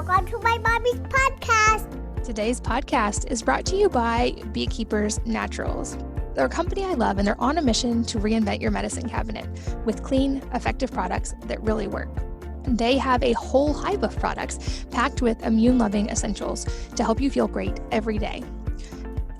Welcome to my mommy's podcast. Today's podcast is brought to you by Beekeepers Naturals. They're a company I love, and they're on a mission to reinvent your medicine cabinet with clean, effective products that really work. They have a whole hive of products packed with immune-loving essentials to help you feel great every day.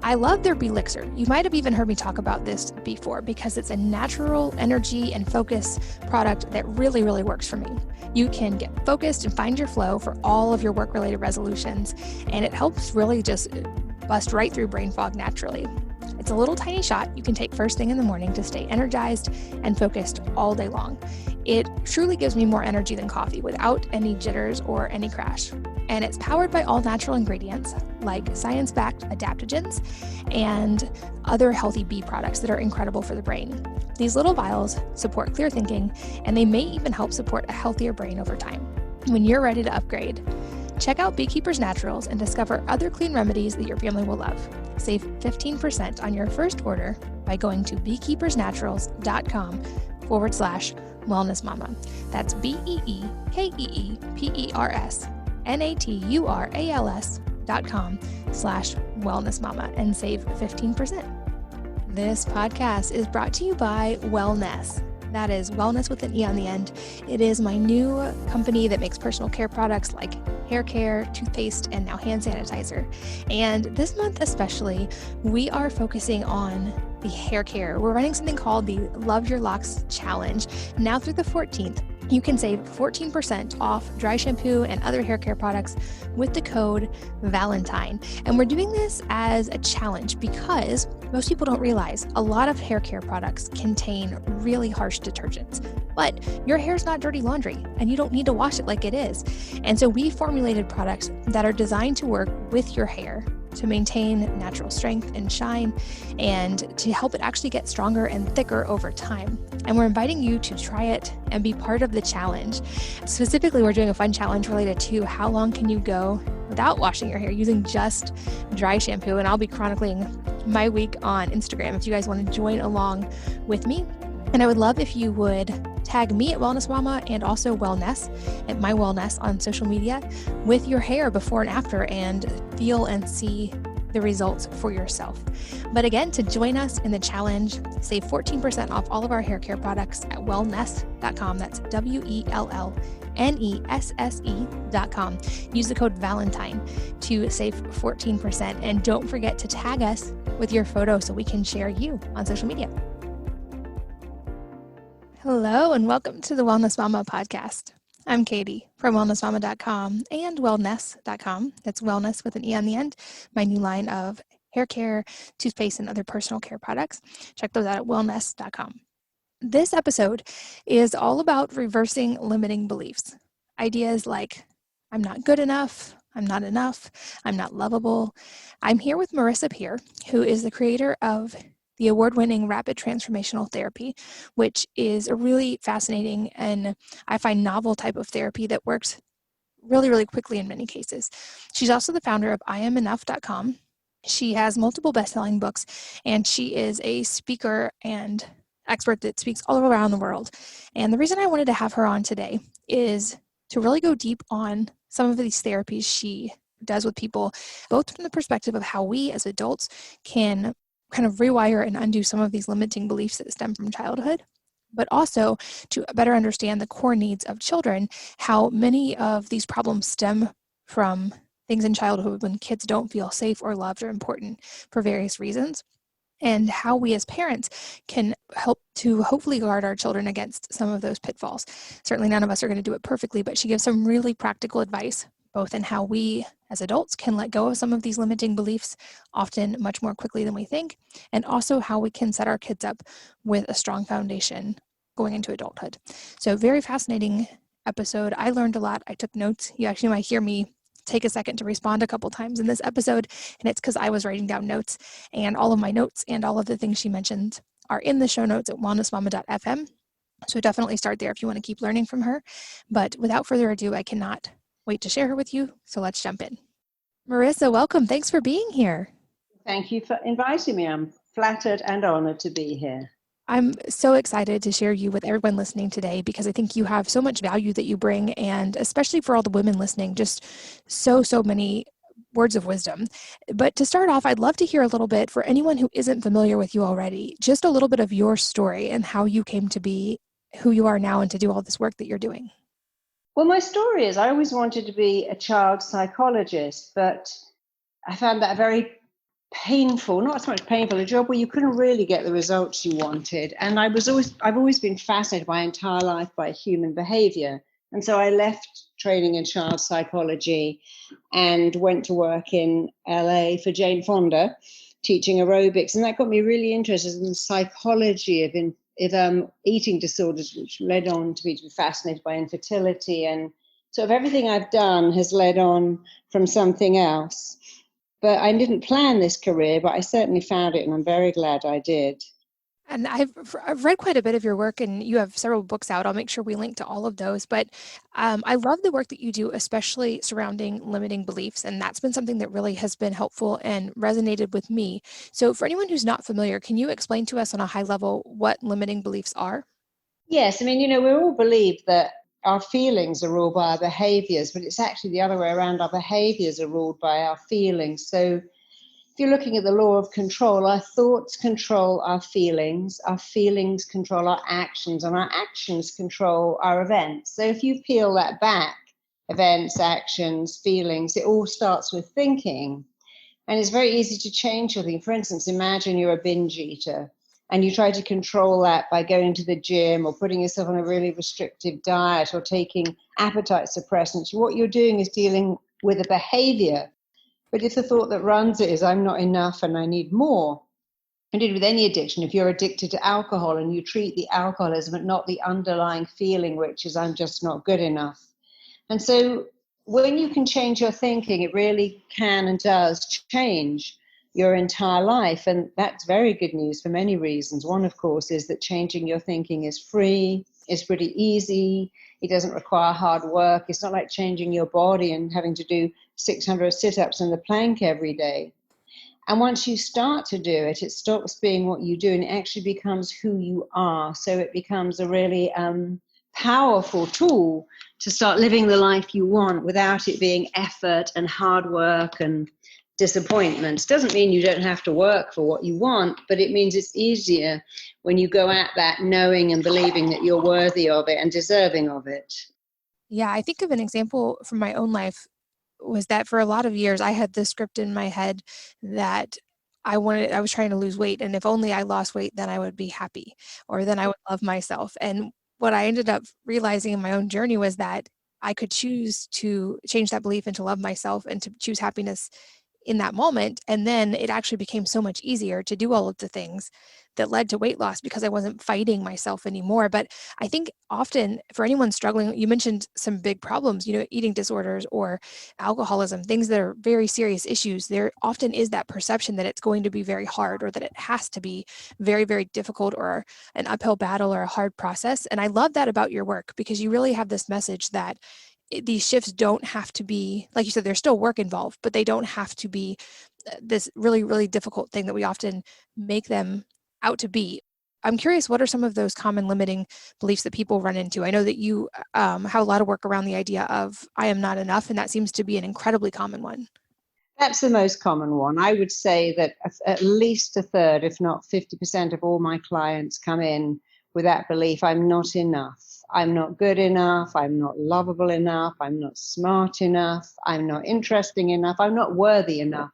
I love their Belixir. You might have even heard me talk about this before because it's a natural energy and focus product that really, really works for me. You can get focused and find your flow for all of your work-related resolutions, and it helps really just bust right through brain fog naturally. It's a little tiny shot you can take first thing in the morning to stay energized and focused all day long. It truly gives me more energy than coffee without any jitters or any crash. And it's powered by all natural ingredients like science-backed adaptogens and other healthy bee products that are incredible for the brain. These little vials support clear thinking, and they may even help support a healthier brain over time. When you're ready to upgrade, check out Beekeepers Naturals and discover other clean remedies that your family will love. Save 15% on your first order by going to beekeepersnaturals.com/wellnessmama. That's BEEKEEPERSNATURALS.com/wellnessmama and save 15%. This podcast is brought to you by Wellness. That is wellness with an E on the end. It is my new company that makes personal care products like hair care, toothpaste, and now hand sanitizer. And this month especially, we are focusing on the hair care. We're running something called the Love Your Locks Challenge. Now through the 14th, you can save 14% off dry shampoo and other hair care products with the code Valentine. And we're doing this as a challenge because most people don't realize a lot of hair care products contain really harsh detergents. But your hair's not dirty laundry, and you don't need to wash it like it is. And so we formulated products that are designed to work with your hair to maintain natural strength and shine and to help it actually get stronger and thicker over time. And we're inviting you to try it and be part of the challenge. Specifically, we're doing a fun challenge related to how long can you go without washing your hair using just dry shampoo. And I'll be chronicling my week on Instagram if you guys want to join along with me. And I would love if you would tag me at Wellness Mama and also Wellness at My Wellness on social media with your hair before and after and feel and see the results for yourself. But again, to join us in the challenge, save 14% off all of our hair care products at wellness.com. That's WELLNESSE.com. Use the code Valentine to save 14%. And don't forget to tag us with your photo so we can share you on social media. Hello, and welcome to the Wellness Mama podcast. I'm Katie from wellnessmama.com and wellness.com. That's wellness with an E on the end, my new line of hair care, toothpaste, and other personal care products. Check those out at wellness.com. This episode is all about reversing limiting beliefs. Ideas like, I'm not good enough, I'm not enough, I'm not lovable. I'm here with Marissa Peer, who is the creator of the award-winning Rapid Transformational Therapy, which is a really fascinating and I find novel type of therapy that works really, really quickly in many cases. She's also the founder of IamEnough.com. She has multiple best-selling books, and she is a speaker and expert that speaks all around the world. And the reason I wanted to have her on today is to really go deep on some of these therapies she does with people, both from the perspective of how we as adults can kind of rewire and undo some of these limiting beliefs that stem from childhood, but also to better understand the core needs of children, how many of these problems stem from things in childhood when kids don't feel safe or loved or important for various reasons, and how we as parents can help to hopefully guard our children against some of those pitfalls. Certainly none of us are going to do it perfectly, but she gives some really practical advice, both in how we as adults can let go of some of these limiting beliefs, often much more quickly than we think, and also how we can set our kids up with a strong foundation going into adulthood. So very fascinating episode. I learned a lot. I took notes. You actually might hear me take a second to respond a couple times in this episode, and it's because I was writing down notes, and all of my notes and all of the things she mentioned are in the show notes at wellnessmama.fm. So definitely start there if you want to keep learning from her. But without further ado, I cannot wait to share her with you. So let's jump in. Marissa, welcome. Thanks for being here. Thank you for inviting me. I'm flattered and honored to be here. I'm so excited to share you with everyone listening today because I think you have so much value that you bring, and especially for all the women listening, just so many words of wisdom. But to start off, I'd love to hear a little bit for anyone who isn't familiar with you already, just a little bit of your story and how you came to be who you are now and to do all this work that you're doing. Well, my story is I always wanted to be a child psychologist, but I found that a very painful, not so much painful, a job where you couldn't really get the results you wanted. And I've always been fascinated my entire life by human behavior. And so I left training in child psychology and went to work in LA for Jane Fonda, teaching aerobics. And that got me really interested in the psychology of eating disorders, which led on to be fascinated by infertility. And sort of everything I've done has led on from something else. But I didn't plan this career, but I certainly found it, and I'm very glad I did. And I've read quite a bit of your work, and you have several books out. I'll make sure we link to all of those. But I love the work that you do, especially surrounding limiting beliefs. And that's been something that really has been helpful and resonated with me. So for anyone who's not familiar, can you explain to us on a high level what limiting beliefs are? Yes, I mean, we all believe that our feelings are ruled by our behaviors, but it's actually the other way around. Our behaviors are ruled by our feelings. So if you're looking at the law of control, our thoughts control our feelings control our actions, and our actions control our events. So if you peel that back, events, actions, feelings, it all starts with thinking. And it's very easy to change your thinking. For instance, imagine you're a binge eater and you try to control that by going to the gym or putting yourself on a really restrictive diet or taking appetite suppressants. What you're doing is dealing with a behavior. But if the thought that runs it is, I'm not enough and I need more, indeed with any addiction, if you're addicted to alcohol and you treat the alcoholism but not the underlying feeling, which is, I'm just not good enough. And so when you can change your thinking, it really can and does change your entire life. And that's very good news for many reasons. One, of course, is that changing your thinking is free, it's pretty easy, it doesn't require hard work. It's not like changing your body and having to do 600 sit-ups and the plank every day. And once you start to do it, it stops being what you do and it actually becomes who you are. So it becomes a really powerful tool to start living the life you want without it being effort and hard work and disappointments. Doesn't mean you don't have to work for what you want, but it means it's easier when you go at that knowing and believing that you're worthy of it and deserving of it. Yeah, I think of an example from my own life was that for a lot of years I had this script in my head that I was trying to lose weight, and if only I lost weight, then I would be happy, or then I would love myself. And what I ended up realizing in my own journey was that I could choose to change that belief and to love myself and to choose happiness in that moment. And then it actually became so much easier to do all of the things that led to weight loss because I wasn't fighting myself anymore. But I think often for anyone struggling, you mentioned some big problems, eating disorders or alcoholism, things that are very serious issues. There often is that perception that it's going to be very hard or that it has to be very, very difficult or an uphill battle or a hard process. And I love that about your work because you really have this message that these shifts don't have to be, like you said, there's still work involved, but they don't have to be this really, really difficult thing that we often make them out to be. I'm curious, what are some of those common limiting beliefs that people run into? I know that you have a lot of work around the idea of I am not enough, and that seems to be an incredibly common one. That's the most common one. I would say that at least a third, if not 50% of all my clients come in with that belief, I'm not enough. I'm not good enough. I'm not lovable enough. I'm not smart enough. I'm not interesting enough. I'm not worthy enough.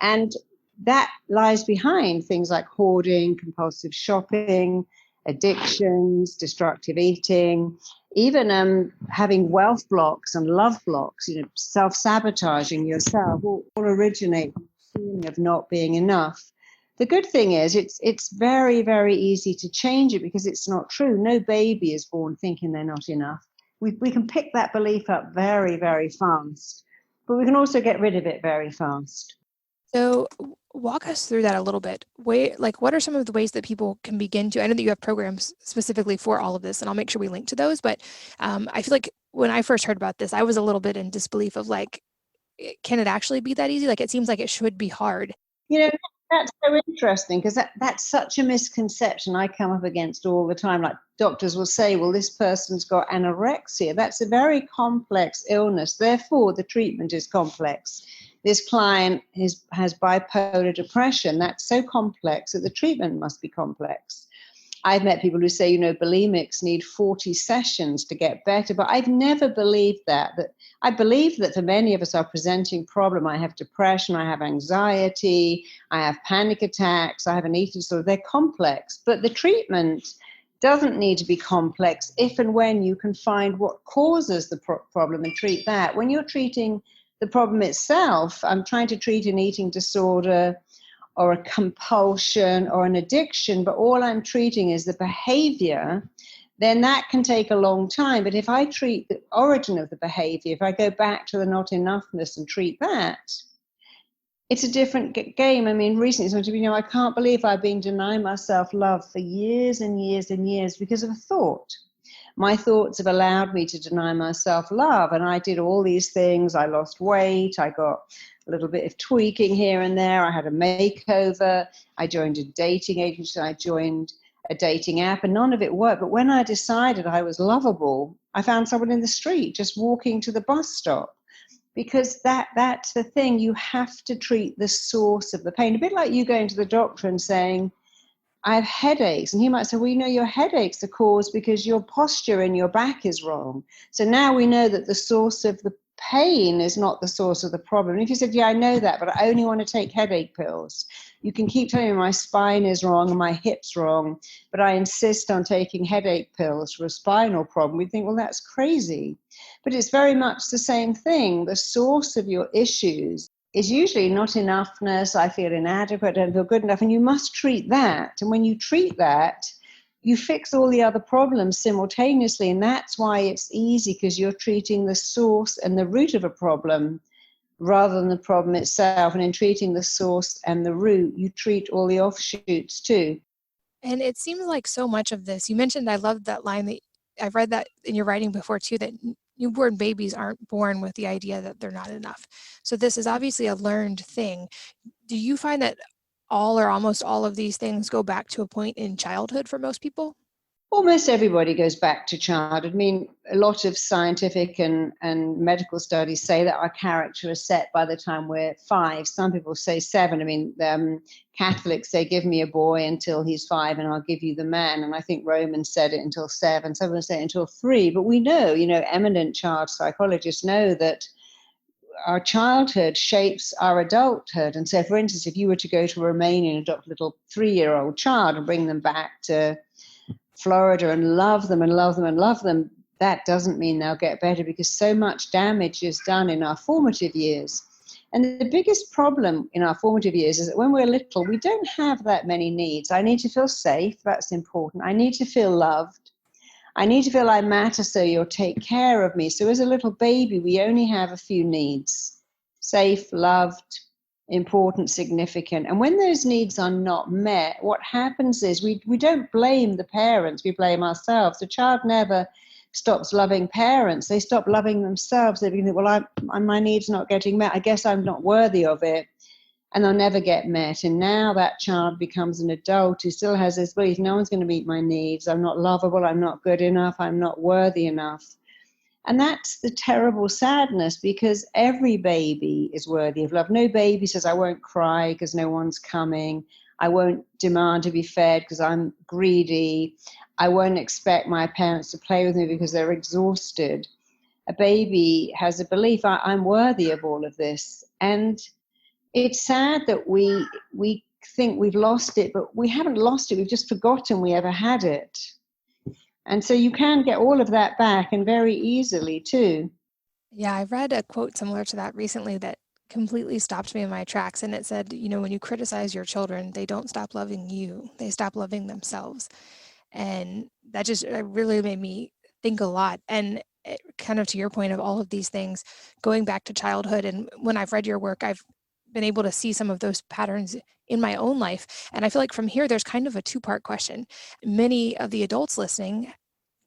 And that lies behind things like hoarding, compulsive shopping, addictions, destructive eating, even having wealth blocks and love blocks, self-sabotaging yourself, all originate from the feeling of not being enough. The good thing is it's very, very easy to change it because it's not true. No baby is born thinking they're not enough. We can pick that belief up very, very fast, but we can also get rid of it very fast. So walk us through that a little bit. What are some of the ways that people can begin to, I know that you have programs specifically for all of this, and I'll make sure we link to those, but I feel like when I first heard about this, I was a little bit in disbelief of can it actually be that easy? Like, it seems like it should be hard. That's so interesting because that's such a misconception I come up against all the time. Like doctors will say, well, this person's got anorexia. That's a very complex illness. Therefore, the treatment is complex. This client has bipolar depression. That's so complex that the treatment must be complex. I've met people who say, bulimics need 40 sessions to get better, but I've never believed that. I believe that for many of us, our presenting problem, I have depression, I have anxiety, I have panic attacks, I have an eating disorder. They're complex, but the treatment doesn't need to be complex if and when you can find what causes the problem and treat that. When you're treating the problem itself, I'm trying to treat an eating disorder or a compulsion or an addiction, but all I'm treating is the behavior, then that can take a long time. But if I treat the origin of the behavior, if I go back to the not enoughness and treat that, it's a different game. I mean, recently, I can't believe I've been denying myself love for years and years and years because of a thought. My thoughts have allowed me to deny myself love. And I did all these things. I lost weight. I got a little bit of tweaking here and there. I had a makeover. I joined a dating agency. I joined a dating app, and none of it worked. But when I decided I was lovable, I found someone in the street just walking to the bus stop. Because that's the thing. You have to treat the source of the pain. A bit like you going to the doctor and saying, I have headaches. And he might say, well, your headaches are caused because your posture in your back is wrong. So now we know that the source of the pain is not the source of the problem. And if you said, yeah, I know that, but I only want to take headache pills. You can keep telling me my spine is wrong and my hip's wrong, but I insist on taking headache pills for a spinal problem. We think, well, that's crazy. But it's very much the same thing. The source of your issues is usually not enoughness. I feel inadequate, I don't feel good enough. And you must treat that. And when you treat that, you fix all the other problems simultaneously. And that's why it's easy, because you're treating the source and the root of a problem rather than the problem itself. And in treating the source and the root, you treat all the offshoots too. And it seems like so much of this, you mentioned, I love that line that I've read that in your writing before too, that newborn babies aren't born with the idea that they're not enough. So this is obviously a learned thing. Do you find that all or almost all of these things go back to a point in childhood for most people? Almost everybody goes back to childhood. I mean, a lot of scientific and medical studies say that our character is set by the time we're 5. Some people say 7. I mean, Catholics say, give me a boy until he's 5 and I'll give you the man. And I think Romans said it until 7. Some people say until 3. But we know, eminent child psychologists know that our childhood shapes our adulthood. And so, for instance, if you were to go to Romania and adopt a little 3-year-old child and bring them back to Florida and love them and love them and love them, that doesn't mean they'll get better, because so much damage is done in our formative years. And the biggest problem in our formative years is that when we're little, we don't have that many needs. I need to feel safe. That's important. I need to feel loved. I need to feel I matter, so you'll take care of me. So as a little baby, we only have a few needs: safe, loved, important, significant. And when those needs are not met, what happens is we don't blame the parents, we blame ourselves. The child never stops loving parents. They stop loving themselves. They think, well, my needs not getting met. I guess I'm not worthy of it. And they'll never get met. And now that child becomes an adult who still has this belief, no one's going to meet my needs. I'm not lovable. I'm not good enough. I'm not worthy enough. And that's the terrible sadness, because every baby is worthy of love. No baby says, I won't cry because no one's coming. I won't demand to be fed because I'm greedy. I won't expect my parents to play with me because they're exhausted. A baby has a belief, I'm worthy of all of this. And it's sad that we think we've lost it, but we haven't lost it. We've just forgotten we ever had it. And so you can get all of that back, and very easily too. Yeah, I read a quote similar to that recently that completely stopped me in my tracks. And it said, when you criticize your children, they don't stop loving you. They stop loving themselves. And that just really made me think a lot. And kind of to your point of all of these things, going back to childhood. And when I've read your work, I've been able to see some of those patterns in my own life. And I feel like from here, there's kind of a 2-part question. Many of the adults listening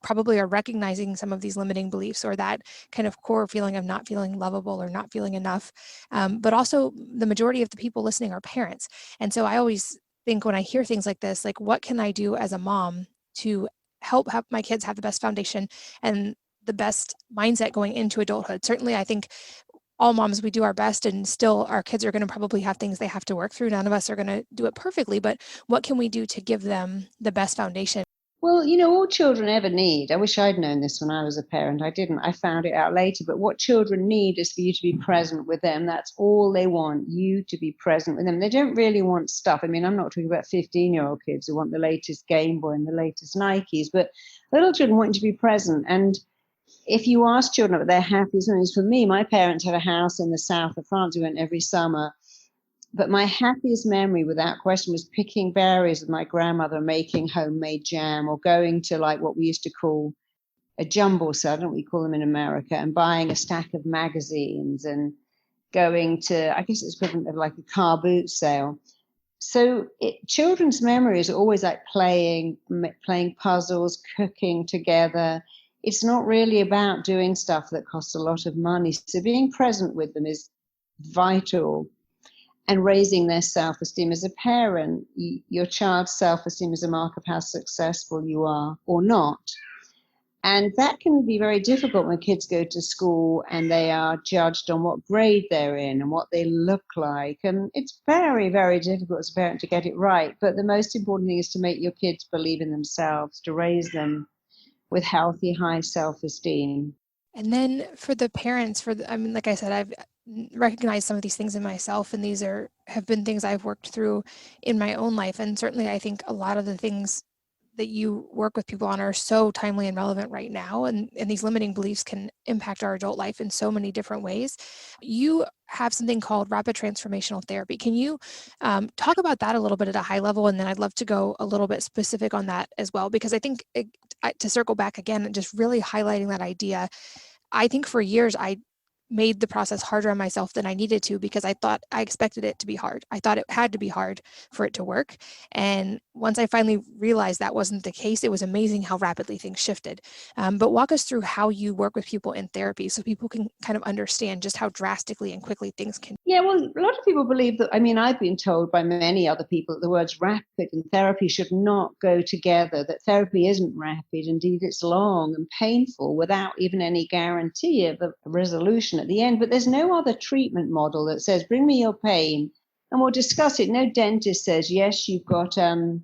probably are recognizing some of these limiting beliefs or that kind of core feeling of not feeling lovable or not feeling enough. But also the majority of the people listening are parents. And so I always think when I hear things like this, like, what can I do as a mom to help my kids have the best foundation and the best mindset going into adulthood? Certainly, I think all moms, we do our best, and still our kids are going to probably have things they have to work through. None of us are going to do it perfectly, but what can we do to give them the best foundation? Well, all children ever need, I wish I'd known this when I was a parent. I didn't. I found it out later. But what children need is for you to be present with them. That's all they want, you to be present with them. They don't really want stuff. I mean, I'm not talking about 15-year-old kids who want the latest Game Boy and the latest Nikes, but little children want you to be present. And if you ask children what their happiest memories, for me, my parents had a house in the south of France. We went every summer. But my happiest memory, without question, was picking berries with my grandmother, making homemade jam, or going to like what we used to call a jumble sale, don't we call them in America, and buying a stack of magazines and going to, I guess it's equivalent of like a car boot sale. So children's memories are always like playing puzzles, cooking together. It's not really about doing stuff that costs a lot of money. So being present with them is vital. And raising their self-esteem as a parent, your child's self-esteem is a mark of how successful you are or not. And that can be very difficult when kids go to school and they are judged on what grade they're in and what they look like. And it's very, very difficult as a parent to get it right. But the most important thing is to make your kids believe in themselves, to raise them with healthy, high self-esteem. And then for the parents, like I said, I've recognized some of these things in myself, and these have been things I've worked through in my own life. And certainly I think a lot of the things that you work with people on are so timely and relevant right now. And these limiting beliefs can impact our adult life in so many different ways. You have something called rapid transformational therapy. Can you talk about that a little bit at a high level? And then I'd love to go a little bit specific on that as well, because I think to circle back again, just really highlighting that idea, I think for years I made the process harder on myself than I needed to, because I expected it to be hard. I thought it had to be hard for it to work. And once I finally realized that wasn't the case, it was amazing how rapidly things shifted. But walk us through how you work with people in therapy so people can kind of understand just how drastically and quickly things can. Yeah, well, a lot of people believe that, I've been told by many other people that the words rapid and therapy should not go together, that therapy isn't rapid. Indeed, it's long and painful without even any guarantee of a resolution at the end. But there's no other treatment model that says, bring me your pain and we'll discuss it. No dentist says, yes, you've got a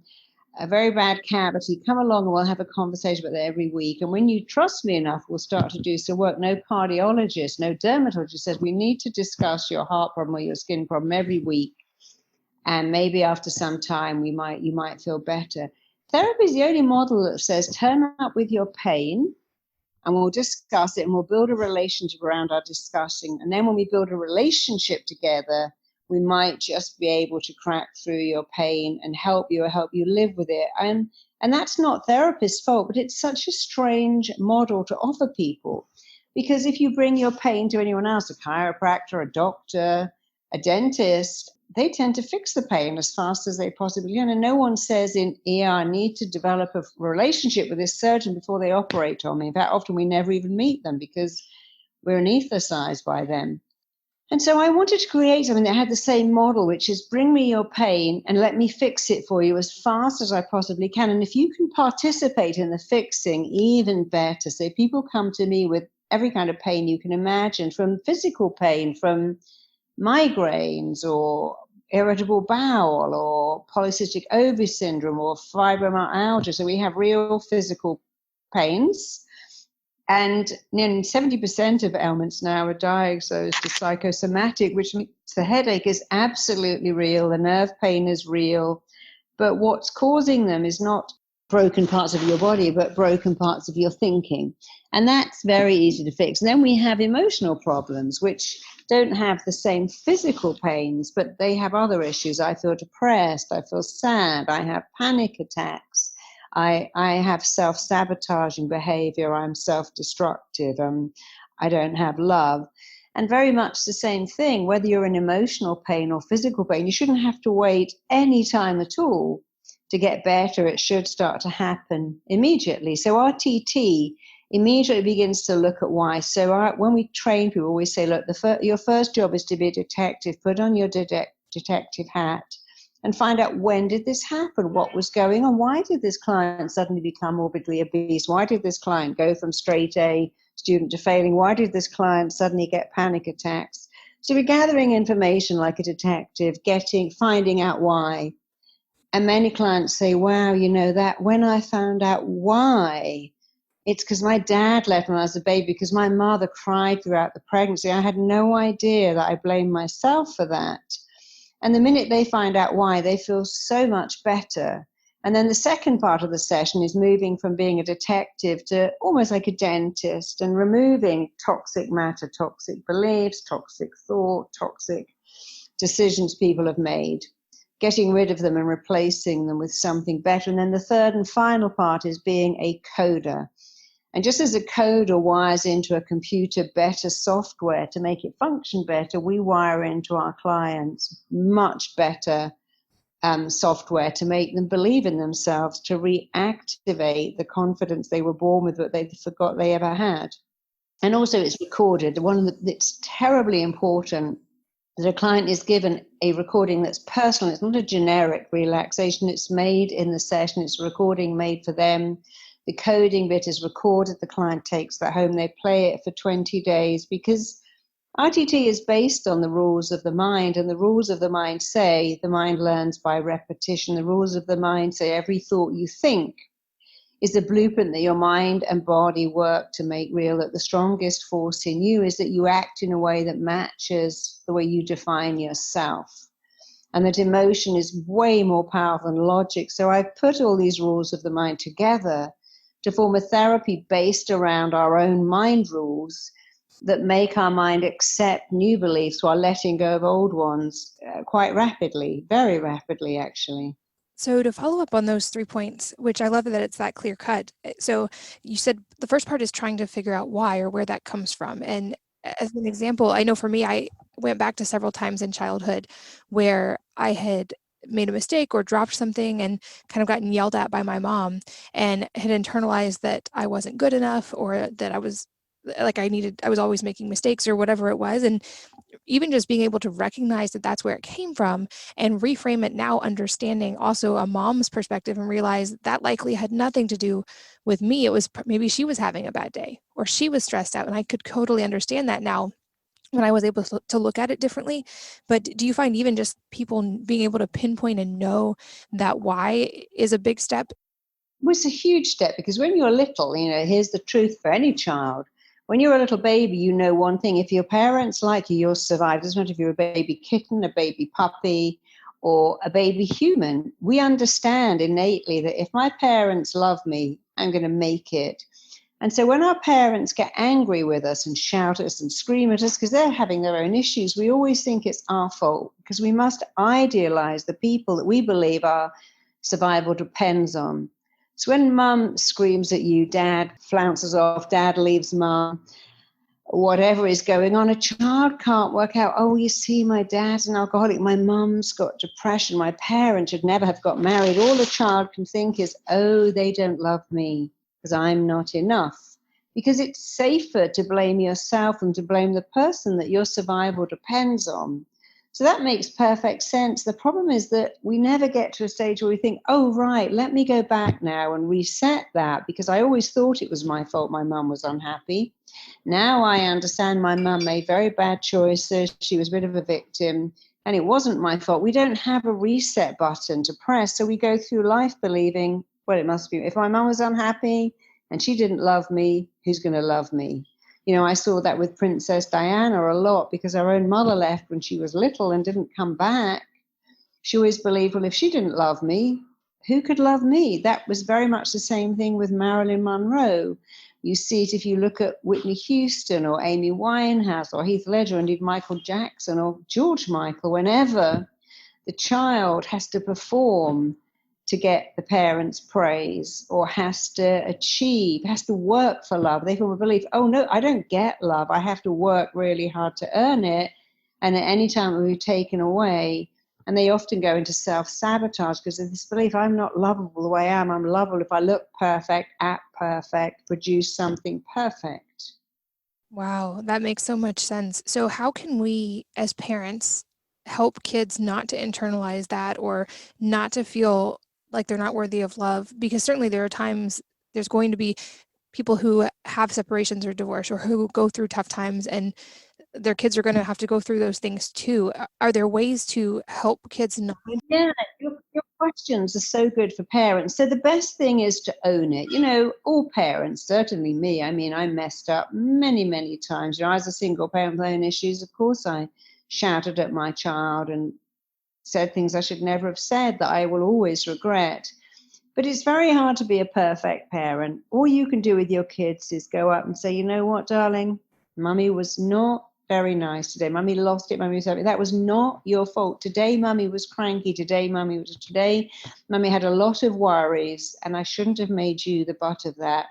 very bad cavity, come along and we'll have a conversation about that every week. And when you trust me enough, we'll start to do some work. No cardiologist, no dermatologist says we need to discuss your heart problem or your skin problem every week. And maybe after some time, you might feel better. Therapy is the only model that says turn up with your pain and we'll discuss it and we'll build a relationship around our discussing. And then when we build a relationship together, we might just be able to crack through your pain and help you live with it. And that's not therapist's fault, but it's such a strange model to offer people. Because if you bring your pain to anyone else, a chiropractor, a doctor, a dentist, they tend to fix the pain as fast as they possibly can. And no one says in ER, I need to develop a relationship with this surgeon before they operate on me. In fact, often we never even meet them because we're anesthetized by them. And so I wanted to create something that had the same model, which is bring me your pain and let me fix it for you as fast as I possibly can. And if you can participate in the fixing, even better. So people come to me with every kind of pain you can imagine, from physical pain, from migraines or irritable bowel or polycystic ovary syndrome or fibromyalgia. So we have real physical pains. And nearly 70% of ailments now are diagnosed as psychosomatic, which means the headache is absolutely real, the nerve pain is real, but what's causing them is not broken parts of your body, but broken parts of your thinking. And that's very easy to fix. And then we have emotional problems, which don't have the same physical pains, but they have other issues. I feel depressed, I feel sad, I have panic attacks. I have self-sabotaging behavior. I'm self-destructive. I don't have love. And very much the same thing, whether you're in emotional pain or physical pain, you shouldn't have to wait any time at all to get better, it should start to happen immediately. So our TT immediately begins to look at why. So when we train people, we always say, look, your first job is to be a detective. Put on your detective hat and find out, when did this happen? What was going on? Why did this client suddenly become morbidly obese? Why did this client go from straight A student to failing? Why did this client suddenly get panic attacks? So we're gathering information like a detective, finding out why. And many clients say, wow, that when I found out why, it's because my dad left when I was a baby, because my mother cried throughout the pregnancy. I had no idea that I blamed myself for that. And the minute they find out why, they feel so much better. And then the second part of the session is moving from being a detective to almost like a dentist, and removing toxic matter, toxic beliefs, toxic thought, toxic decisions people have made, getting rid of them and replacing them with something better. And then the third and final part is being a coder. And just as a coder wires into a computer better software to make it function better, we wire into our clients much better software to make them believe in themselves, to reactivate the confidence they were born with that they forgot they ever had. And also it's recorded. It's terribly important that a client is given a recording that's personal. It's not a generic relaxation. It's made in the session. It's a recording made for them. The coding bit is recorded. The client takes that home. They play it for 20 days because RTT is based on the rules of the mind, and the rules of the mind say the mind learns by repetition. The rules of the mind say every thought you think is the blueprint that your mind and body work to make real, that the strongest force in you is that you act in a way that matches the way you define yourself, and that emotion is way more powerful than logic. So I've put all these rules of the mind together to form a therapy based around our own mind rules that make our mind accept new beliefs while letting go of old ones quite rapidly, very rapidly, actually. So to follow up on those 3 points, which I love that it's that clear cut. So you said the first part is trying to figure out why or where that comes from. And as an example, I know for me, I went back to several times in childhood where I had made a mistake or dropped something and kind of gotten yelled at by my mom, and had internalized that I wasn't good enough, or that I was always making mistakes or whatever it was. And even just being able to recognize that that's where it came from and reframe it now, understanding also a mom's perspective, and realize that likely had nothing to do with me. It was maybe she was having a bad day or she was stressed out. And I could totally understand that now when I was able to look at it differently. But do you find even just people being able to pinpoint and know that why is a big step? Well, it's a huge step, because when you're little, here's the truth for any child. When you're a little baby, you know one thing: if your parents like you, you'll survive. It doesn't matter if you're a baby kitten, a baby puppy, or a baby human. We understand innately that if my parents love me, I'm going to make it. And so when our parents get angry with us and shout at us and scream at us because they're having their own issues, we always think it's our fault, because we must idealize the people that we believe our survival depends on. So when mum screams at you, dad flounces off, dad leaves mum, whatever is going on, a child can't work out, oh, you see, my dad's an alcoholic, my mum's got depression, my parents should never have got married. All the child can think is, oh, they don't love me because I'm not enough. Because it's safer to blame yourself than to blame the person that your survival depends on. So that makes perfect sense. The problem is that we never get to a stage where we think, oh, right, let me go back now and reset that, because I always thought it was my fault my mum was unhappy. Now I understand my mum made very bad choices. She was a bit of a victim, and it wasn't my fault. We don't have a reset button to press. So we go through life believing, well, it must be, if my mum was unhappy and she didn't love me, who's going to love me? I saw that with Princess Diana a lot, because her own mother left when she was little and didn't come back. She always believed, well, if she didn't love me, who could love me? That was very much the same thing with Marilyn Monroe. You see it if you look at Whitney Houston or Amy Winehouse or Heath Ledger, and indeed Michael Jackson or George Michael. Whenever the child has to perform to get the parents' praise, or has to achieve, has to work for love, they form a belief, oh no, I don't get love, I have to work really hard to earn it. And at any time we're taken away, And they often go into self-sabotage because of this belief, I'm not lovable the way I am. I'm lovable if I look perfect, act perfect, produce something perfect. Wow, that makes so much sense. So how can we as parents help kids not to internalize that or not to feel like they're not worthy of love? Because certainly there are times there's going to be people who have separations or divorce or who go through tough times, and their kids are going to have to go through those things too. Are there ways to help kids not? Yeah, your questions are so good for parents. So the best thing is to own it. You know, all parents, certainly me. I mean, I messed up many, many times. You know, as a single parent with my own issues, of course, I shouted at my child and said things I should never have said that I will always regret. But it's very hard to be a perfect parent. All you can do with your kids is go up and say, you know what, darling, mummy was not very nice today. Mummy lost it. Mummy was happy. That was not your fault. Today, mummy was cranky. Today, mummy had a lot of worries, and I shouldn't have made you the butt of that.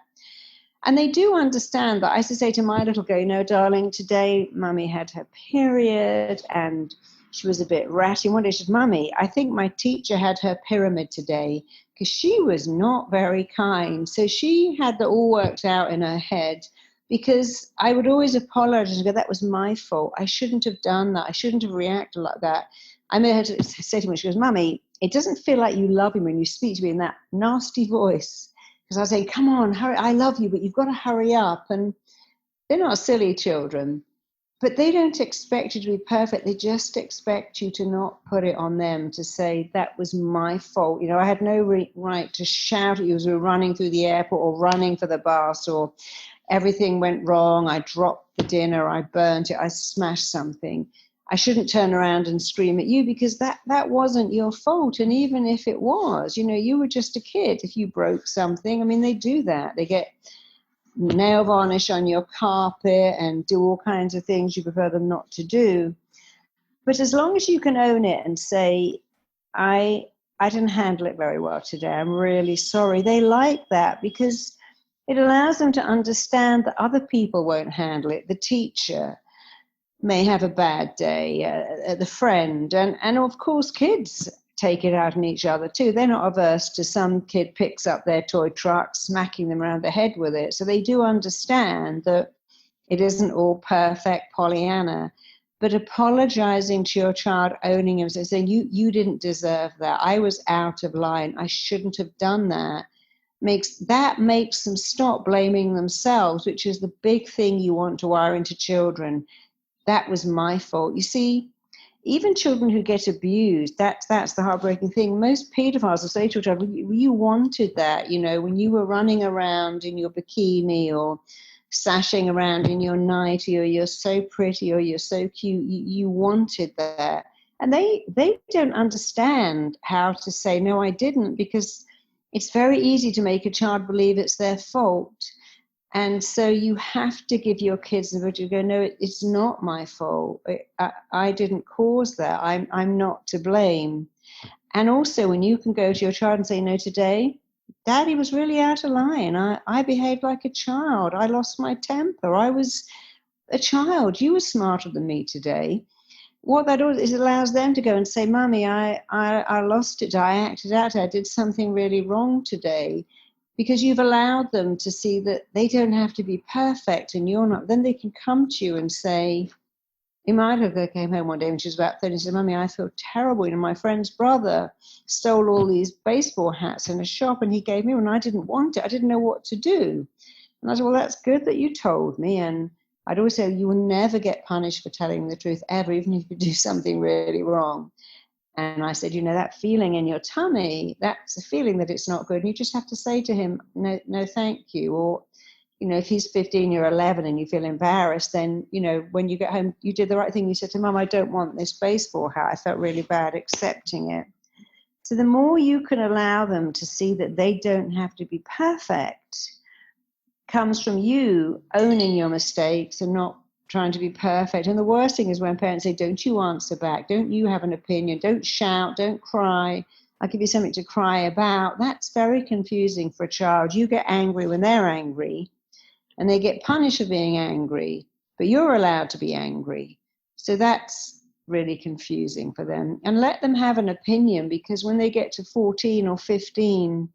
And they do understand that. I used to say to my little girl, you know, darling, today mummy had her period and she was a bit ratty. One day she said, Mummy, I think my teacher had her pyramid today because she was not very kind. So she had that all worked out in her head because I would always apologize and go, that was my fault. I shouldn't have done that. I shouldn't have reacted like that. I made her to say to me, she goes, Mummy, it doesn't feel like you love me when you speak to me in that nasty voice. Because I was saying, come on, hurry, I love you, but you've got to hurry up. And they're not silly children, but they don't expect you to be perfect. They just expect you to not put it on them, to say, that was my fault. You know, I had no right to shout at you as we were running through the airport or running for the bus, or everything went wrong. I dropped the dinner, I burnt it, I smashed something. I shouldn't turn around and scream at you because that wasn't your fault. And even if it was, you know, you were just a kid. If you broke something, I mean, they do that. They get nail varnish on your carpet and do all kinds of things you prefer them not to do. But as long as you can own it and say, I didn't handle it very well today, I'm really sorry. They like that because it allows them to understand that other people won't handle it. The teacher may have a bad day, the friend, and of course kids take it out on each other too. They're not averse to some kid picks up their toy truck, smacking them around the head with it. So they do understand that it isn't all perfect Pollyanna, but apologizing to your child, owning him, saying, you didn't deserve that. I was out of line. I shouldn't have done that. Makes them stop blaming themselves, which is the big thing you want to wire into children. That was my fault. You see, even children who get abused, that's the heartbreaking thing. Most pedophiles will say to a child, you wanted that, you know, when you were running around in your bikini or sashing around in your nightie, or you're so pretty or you're so cute, you wanted that. And they don't understand how to say, no, I didn't, because it's very easy to make a child believe it's their fault. And so you have to give your kids the ability to go, no, it's not my fault. I didn't cause that. I'm not to blame. And also when you can go to your child and say, no, today, Daddy was really out of line. I behaved like a child. I lost my temper. I was a child. You were smarter than me today. What that does is it allows them to go and say, Mommy, I lost it. I acted out. I did something really wrong today. Because you've allowed them to see that they don't have to be perfect and you're not. Then they can come to you and say, Imelda came home one day when she was about 30 and said, Mummy, I feel terrible. You know, my friend's brother stole all these baseball hats in a shop and he gave me one. I didn't want it. I didn't know what to do. And I said, well, that's good that you told me. And I'd always say, you will never get punished for telling the truth ever, even if you do something really wrong. And I said, you know, that feeling in your tummy, that's a feeling that it's not good. And you just have to say to him, no, thank you. Or, you know, if he's 15, you're 11 and you feel embarrassed, then, you know, when you get home, you did the right thing. You said to Mum, I don't want this baseball hat. I felt really bad accepting it. So the more you can allow them to see that they don't have to be perfect comes from you owning your mistakes and not trying to be perfect. And the worst thing is when parents say, don't you answer back, don't you have an opinion, don't shout, don't cry, I'll give you something to cry about. That's very confusing for a child. You get angry when they're angry and they get punished for being angry, but you're allowed to be angry. So that's really confusing for them. And let them have an opinion, because when they get to 14 or 15,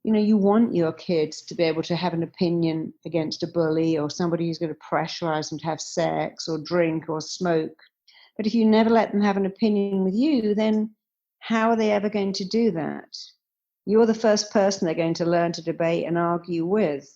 you want your kids to be able to have an opinion against a bully or somebody who's going to pressurize them to have sex or drink or smoke. But if you never let them have an opinion with you, then how are they ever going to do that? You're the first person they're going to learn to debate and argue with.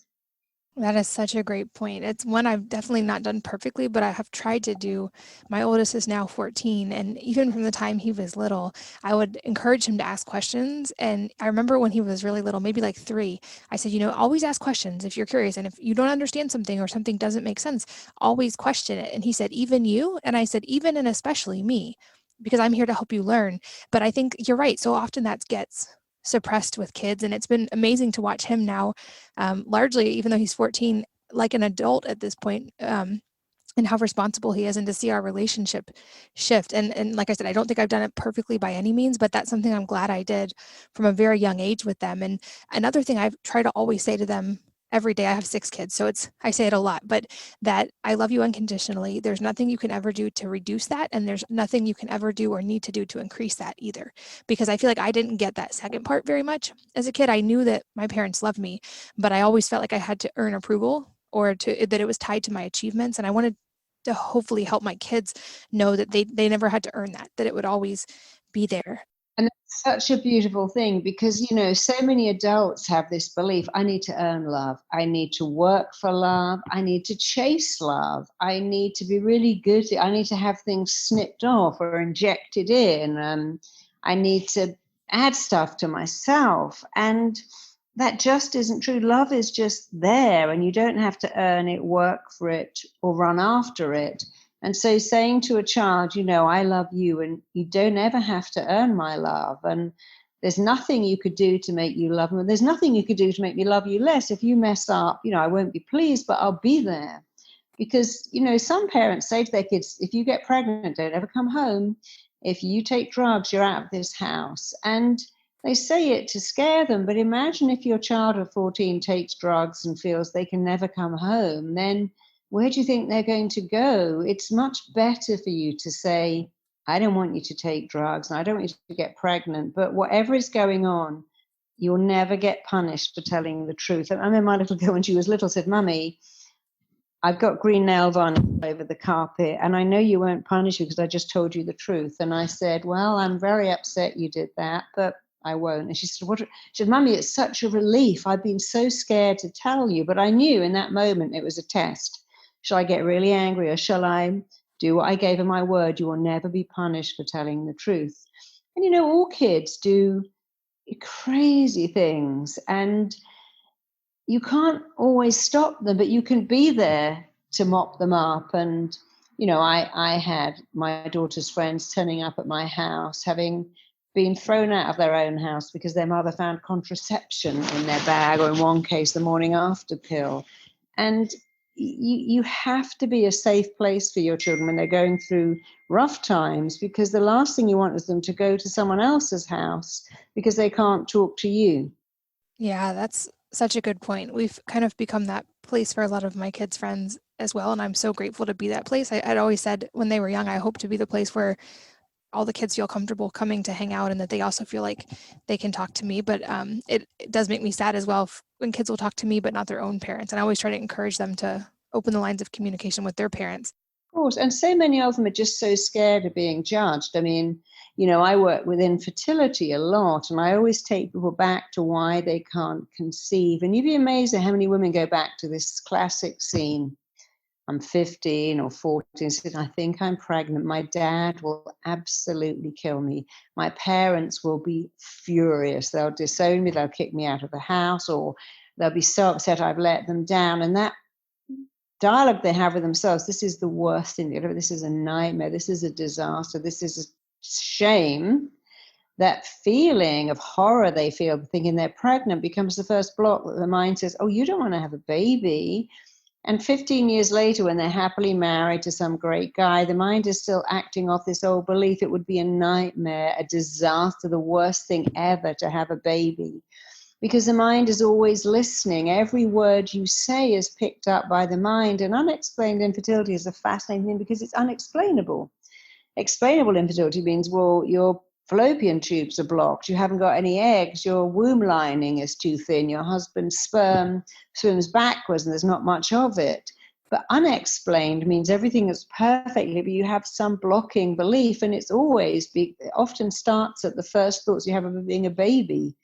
That is such a great point. It's one I've definitely not done perfectly, but I have tried to do. My oldest is now 14, and even from the time he was little, I would encourage him to ask questions. And I remember when he was really little, maybe like 3, I said, always ask questions if you're curious. And if you don't understand something or something doesn't make sense, always question it. And he said, even you? And I said, even and especially me, because I'm here to help you learn. But I think you're right. So often that gets suppressed with kids, and it's been amazing to watch him now, largely, even though he's 14, like an adult at this point, and how responsible he is, and to see our relationship shift. And like I said, I don't think I've done it perfectly by any means, but that's something I'm glad I did from a very young age with them. And another thing I try to always say to them every day, I have 6 kids, so I say it a lot, but that I love you unconditionally. There's nothing you can ever do to reduce that, and there's nothing you can ever do or need to do to increase that either. Because I feel like I didn't get that second part very much as a kid. I knew that my parents loved me, but I always felt like I had to earn approval, or that it was tied to my achievements. And I wanted to hopefully help my kids know that they never had to earn that it would always be there. And that's such a beautiful thing, because, so many adults have this belief: I need to earn love. I need to work for love. I need to chase love. I need to be really good. I need to have things snipped off or injected in. I need to add stuff to myself. And that just isn't true. Love is just there, and you don't have to earn it, work for it, or run after it. And so saying to a child, I love you, and you don't ever have to earn my love. And there's nothing you could do to make you love me. There's nothing you could do to make me love you less. If you mess up, I won't be pleased, but I'll be there. Because, some parents say to their kids, if you get pregnant, don't ever come home. If you take drugs, you're out of this house. And they say it to scare them. But imagine if your child of 14 takes drugs and feels they can never come home, then where do you think they're going to go? It's much better for you to say, I don't want you to take drugs, and I don't want you to get pregnant, but whatever is going on, you'll never get punished for telling the truth. And I remember my little girl, when she was little, said, Mummy, I've got green nail varnish over the carpet, and I know you won't punish you because I just told you the truth. And I said, well, I'm very upset you did that, but I won't. And she said, what? She said, Mummy, it's such a relief. I've been so scared to tell you, but I knew in that moment it was a test. Shall I get really angry, or shall I do what I gave her my word? You will never be punished for telling the truth. And all kids do crazy things, and you can't always stop them, but you can be there to mop them up. And I had my daughter's friends turning up at my house, having been thrown out of their own house because their mother found contraception in their bag, or in one case, the morning after pill. And you have to be a safe place for your children when they're going through rough times, because the last thing you want is them to go to someone else's house because they can't talk to you. Yeah, that's such a good point. We've kind of become that place for a lot of my kids' friends as well, and I'm so grateful to be that place. I'd always said when they were young, I hope to be the place where all the kids feel comfortable coming to hang out, and that they also feel like they can talk to me. But it does make me sad as well when kids will talk to me but not their own parents. And I always try to encourage them to open the lines of communication with their parents. Of course, and so many of them are just so scared of being judged. I mean, I work with infertility a lot, and I always take people back to why they can't conceive. And you'd be amazed at how many women go back to this classic scene. I'm 15 or 14, said, I think I'm pregnant. My dad will absolutely kill me. My parents will be furious. They'll disown me. They'll kick me out of the house, or they'll be so upset I've let them down. And that dialogue they have with themselves, this is the worst thing. This is a nightmare. This is a disaster. This is a shame. That feeling of horror they feel thinking they're pregnant becomes the first block that the mind says, oh, you don't want to have a baby. And 15 years later, when they're happily married to some great guy, the mind is still acting off this old belief it would be a nightmare, a disaster, the worst thing ever to have a baby. Because the mind is always listening. Every word you say is picked up by the mind. And unexplained infertility is a fascinating thing because it's unexplainable. Explainable infertility means, well, your fallopian tubes are blocked, you haven't got any eggs, your womb lining is too thin, your husband's sperm swims backwards and there's not much of it. But unexplained means everything is perfectly, but you have some blocking belief, and it often starts at the first thoughts you have of being a baby.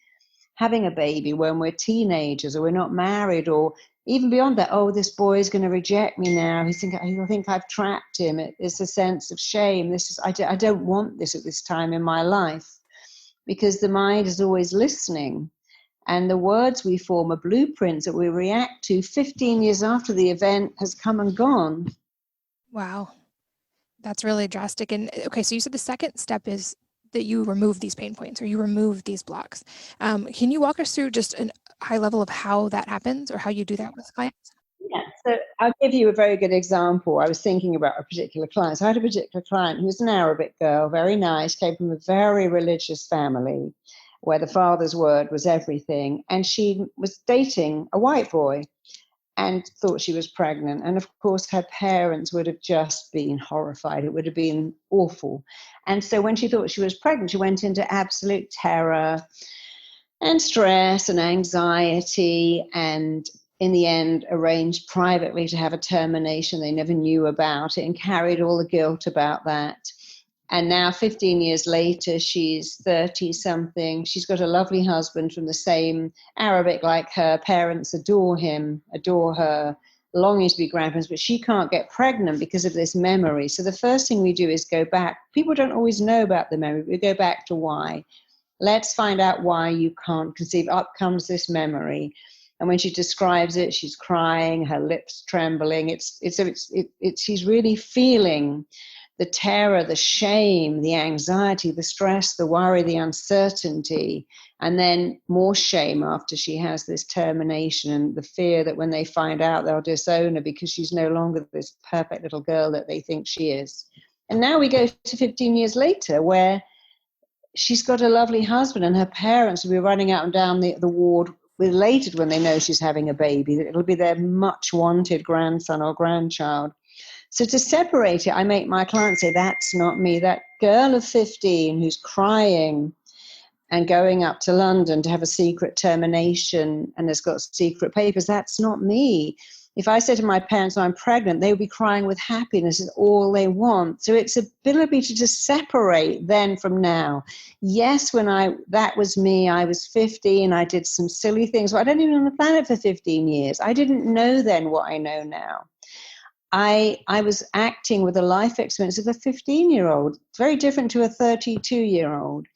Having a baby when we're teenagers or we're not married, or even beyond that, oh, this boy is going to reject me now. He'll think I've trapped him. It's a sense of shame. I don't want this at this time in my life, because the mind is always listening. And the words we form are blueprints that we react to 15 years after the event has come and gone. Wow. That's really drastic. And okay, so you said the second step is that you remove these pain points or you remove these blocks. Can you walk us through just a high level of how that happens or how you do that with clients? Yeah, so I'll give you a very good example. I was thinking about a particular client. So I had a particular client who was an Arabic girl, very nice, came from a very religious family where the father's word was everything. And she was dating a white boy and thought she was pregnant. And of course, her parents would have just been horrified. It would have been awful. And so when she thought she was pregnant, she went into absolute terror and stress and anxiety, and in the end arranged privately to have a termination. They never knew about it and carried all the guilt about that. And now 15 years later, she's 30 something. She's got a lovely husband from the same Arabic like her. Parents adore him, adore her, longing to be grandparents, but she can't get pregnant because of this memory. So the first thing we do is go back. People don't always know about the memory, but we go back to why. Let's find out why you can't conceive. Up comes this memory. And when she describes it, she's crying, her lips trembling. She's really feeling the terror, the shame, the anxiety, the stress, the worry, the uncertainty, and then more shame after she has this termination, and the fear that when they find out they'll disown her because she's no longer this perfect little girl that they think she is. And now we go to 15 years later, where she's got a lovely husband, and her parents will be running up and down the ward elated when they know she's having a baby. It'll be their much wanted grandson or grandchild. So to separate it, I make my clients say, that's not me. That girl of 15 who's crying and going up to London to have a secret termination and has got secret papers, that's not me. If I said to my parents, I'm pregnant, they would be crying with happiness. It's all they want. So it's ability to just separate then from now. Yes, that was me. I was 15. I did some silly things. But I don't even on the planet for 15 years. I didn't know then what I know now. I was acting with a life experience of a 15-year-old, very different to a 32-year-old.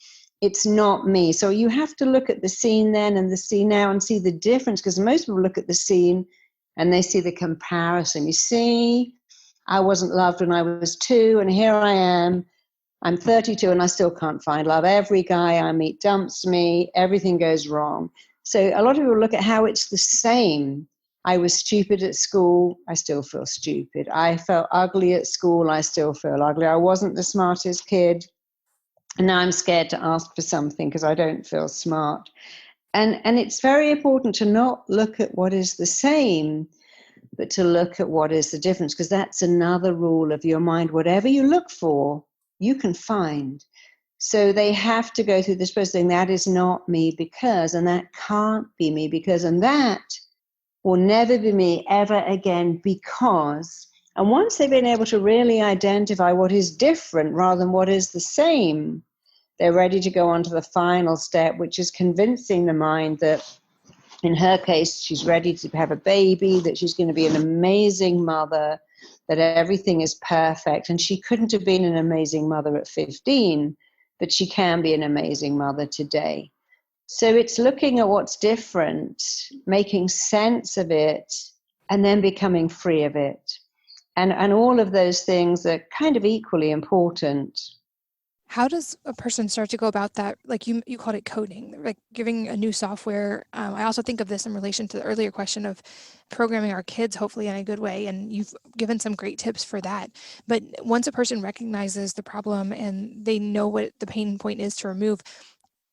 It's not me. So you have to look at the scene then and the scene now and see the difference, because most people look at the scene and they see the comparison. You see, I wasn't loved when I was 2, and here I am. I'm 32 and I still can't find love. Every guy I meet dumps me. Everything goes wrong. So a lot of people look at how it's the same. I was stupid at school, I still feel stupid. I felt ugly at school, I still feel ugly. I wasn't the smartest kid, and now I'm scared to ask for something because I don't feel smart. And it's very important to not look at what is the same, but to look at what is the difference, because that's another rule of your mind. Whatever you look for, you can find. So they have to go through this process saying, that is not me because, and that can't be me because, and that will never be me ever again because. And once they've been able to really identify what is different rather than what is the same, they're ready to go on to the final step, which is convincing the mind that in her case, she's ready to have a baby, that she's going to be an amazing mother, that everything is perfect. And she couldn't have been an amazing mother at 15, but she can be an amazing mother today. So it's looking at what's different, making sense of it, and then becoming free of it. And all of those things are kind of equally important. How does a person start to go about that? Like you called it coding, like giving a new software. I also think of this in relation to the earlier question of programming our kids, hopefully in a good way. And you've given some great tips for that. But once a person recognizes the problem and they know what the pain point is to remove,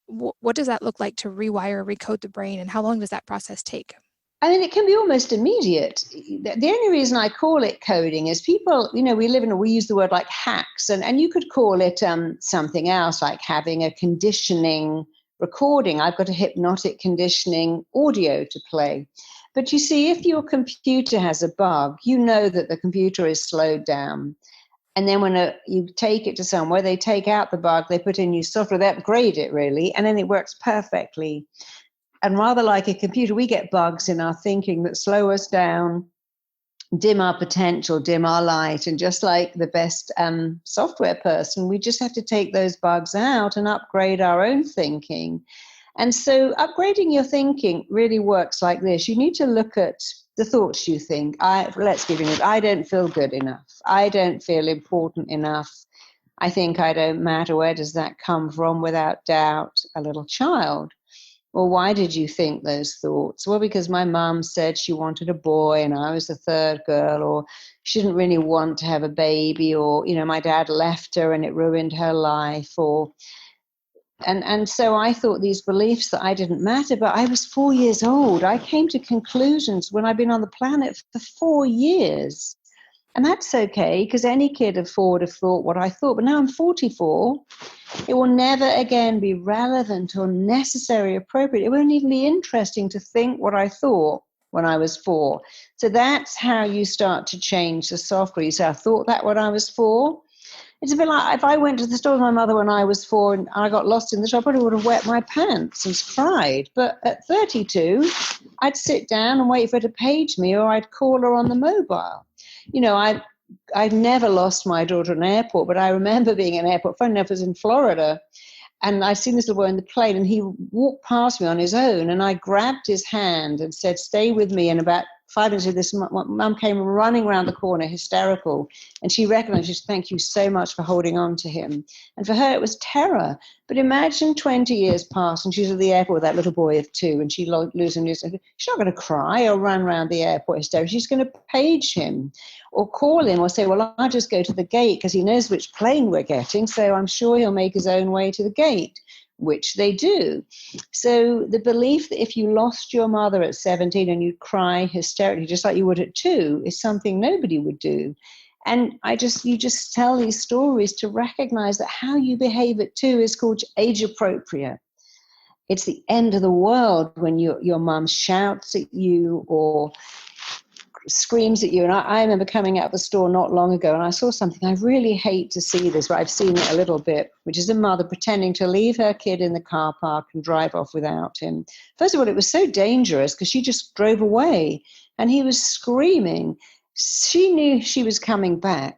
what does that look like to rewire, recode the brain? And how long does that process take? I mean, it can be almost immediate. The only reason I call it coding is people, we use the word like hacks, and you could call it something else, like having a conditioning recording. I've got a hypnotic conditioning audio to play. But you see, if your computer has a bug, you know that the computer is slowed down. And then when you take it to somewhere, they take out the bug, they put in new software, they upgrade it really, and then it works perfectly. And rather like a computer, we get bugs in our thinking that slow us down, dim our potential, dim our light. And just like the best software person, we just have to take those bugs out and upgrade our own thinking. And so upgrading your thinking really works like this. You need to look at the thoughts you think. Let's give you an example. I don't feel good enough. I don't feel important enough. I think I don't matter. Where does that come from? Without doubt, a little child. Well, why did you think those thoughts? Well, because my mum said she wanted a boy and I was the third girl, or she didn't really want to have a baby, or, my dad left her and it ruined her life, and so I thought these beliefs that I didn't matter, but I was 4 years old. I came to conclusions when I've been on the planet for 4 years. And that's okay, because any kid of 4 would have thought what I thought. But now I'm 44. It will never again be relevant or necessary, appropriate. It won't even be interesting to think what I thought when I was 4. So that's how you start to change the software. You say, I thought that when I was 4. It's a bit like if I went to the store with my mother when I was 4 and I got lost in the store, I probably would have wet my pants and cried. But at 32, I'd sit down and wait for her to page me, or I'd call her on the mobile. I've never lost my daughter at an airport, but I remember being in an airport. Funny enough, it was in Florida, and I'd seen this little boy in the plane, and he walked past me on his own, and I grabbed his hand and said, stay with me. And about 5 minutes of this, mum came running around the corner, hysterical, and she recognized, she said, thank you so much for holding on to him. And for her, it was terror. But imagine 20 years pass, and she's at the airport with that little boy of 2, and she loses. She's not going to cry or run around the airport hysterical. She's going to page him or call him or say, well, I'll just go to the gate because he knows which plane we're getting, so I'm sure he'll make his own way to the gate, which they do. So the belief that if you lost your mother at 17 and you'd cry hysterically just like you would at 2 is something nobody would do. And you just tell these stories to recognize that how you behave at 2 is called age appropriate. It's the end of the world when your mum shouts at you or screams at you. And I remember coming out of the store not long ago, and I saw something. I really hate to see this, but I've seen it a little bit, which is a mother pretending to leave her kid in the car park and drive off without him. First of all, it was so dangerous because she just drove away and he was screaming. She knew she was coming back,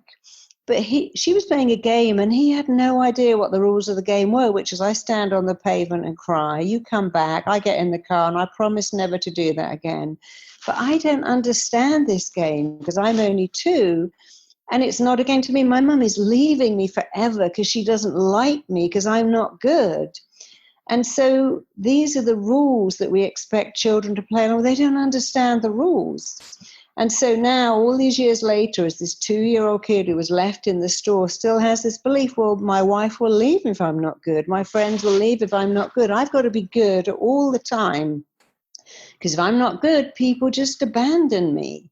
but she was playing a game and he had no idea what the rules of the game were, which is I stand on the pavement and cry, you come back, I get in the car, and I promise never to do that again. But I don't understand this game because I'm only 2, and it's not a game to me. My mum is leaving me forever because she doesn't like me because I'm not good. And so these are the rules that we expect children to play. And they don't understand the rules. And so now, all these years later, as this 2-year-old kid who was left in the store still has this belief, well, my wife will leave if I'm not good. My friends will leave if I'm not good. I've got to be good all the time. Because if I'm not good, people just abandon me.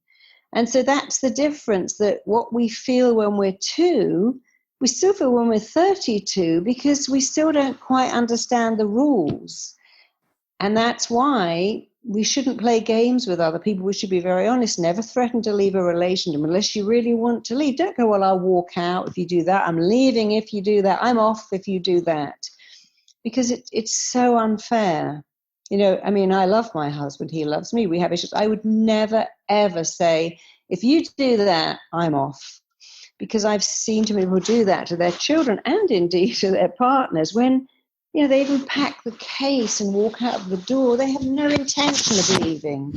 And so that's the difference, that what we feel when we're 2, we still feel when we're 32 because we still don't quite understand the rules. And that's why we shouldn't play games with other people. We should be very honest. Never threaten to leave a relationship unless you really want to leave. Don't go, well, I'll walk out if you do that. I'm leaving if you do that. I'm off if you do that. Because it's so unfair. I love my husband. He loves me. We have issues. I would never, ever say, if you do that, I'm off. Because I've seen too many people do that to their children and indeed to their partners when, they even pack the case and walk out of the door. They have no intention of leaving.